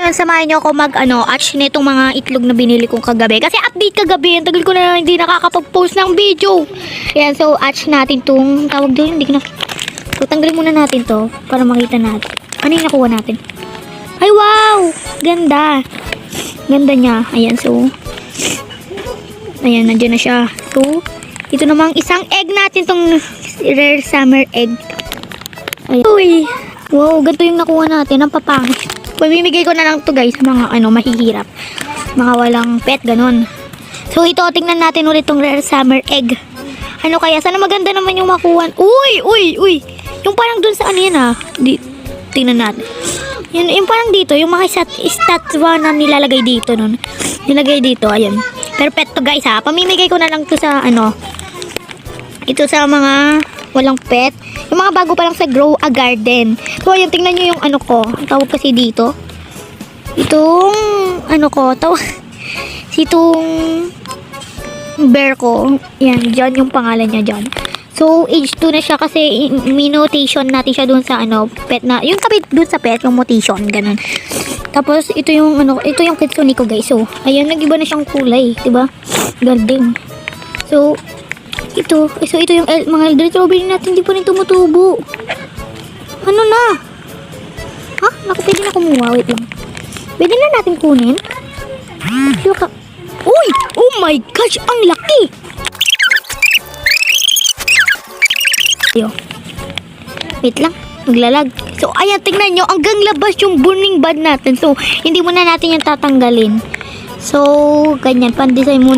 ngayon samahan niyo ako hatch nitong mga itlog na binili kong kagabi. Kasi update kagabi, ang tagal ko na hindi nakakapag-post ng video. Ayan, so hatch natin tong tawag doon, hindi ko na. So tanggalin muna natin to para makita natin. Ano yung nakuha natin? Ay wow! Ganda. Ganda niya. Ayan, so ayan, nandiyan na siya. So, ito namang isang egg natin tong rare summer egg. Ayan. Uy! Wow, ganito yung nakuha natin. Ang papangit. Pamimigay ko na lang to guys sa mga mahihirap. Mga walang pet, ganun. So, ito, tingnan natin ulit tong rare summer egg. Ano kaya? Sana maganda naman yung makuha. Uy! Uy! Uy! Yung parang dun sa yan tingnan natin. Yung parang dito, yung mga stats na nilalagay dito nun. Nilagay dito, ayan. Pero pet to guys ha. Pamimigay ko na lang to sa ito sa mga walang pet. Yung mga bago pa lang sa Grow a Garden. So ayun, tingnan nyo yung ko. Tawag kasi dito. Itong itong bear ko. Yan, John yung pangalan niya, John. So age 2 na siya kasi minotation natin siya dun sa pet na. Yung tabi dun sa pet, yung mutation, ganun. Tapos ito yung ito yung kitsune ko guys. So ayan, nag-iba na siyang kulay, 'di ba? Golden. So ito yung mga elder strawberry natin, hindi pa rin tumutubo. Ano na? Ha? Naku, pwede na kumuha. Wait lang. Pwede na natin kunin? Look up. Uy! Oh my gosh! Ang laki! Yo. Wait lang. Maglalag. So, ayan, tingnan nyo. Hanggang labas yung burning bud natin. So, hindi muna natin yung tatanggalin. So, ganyan. Pan-design muna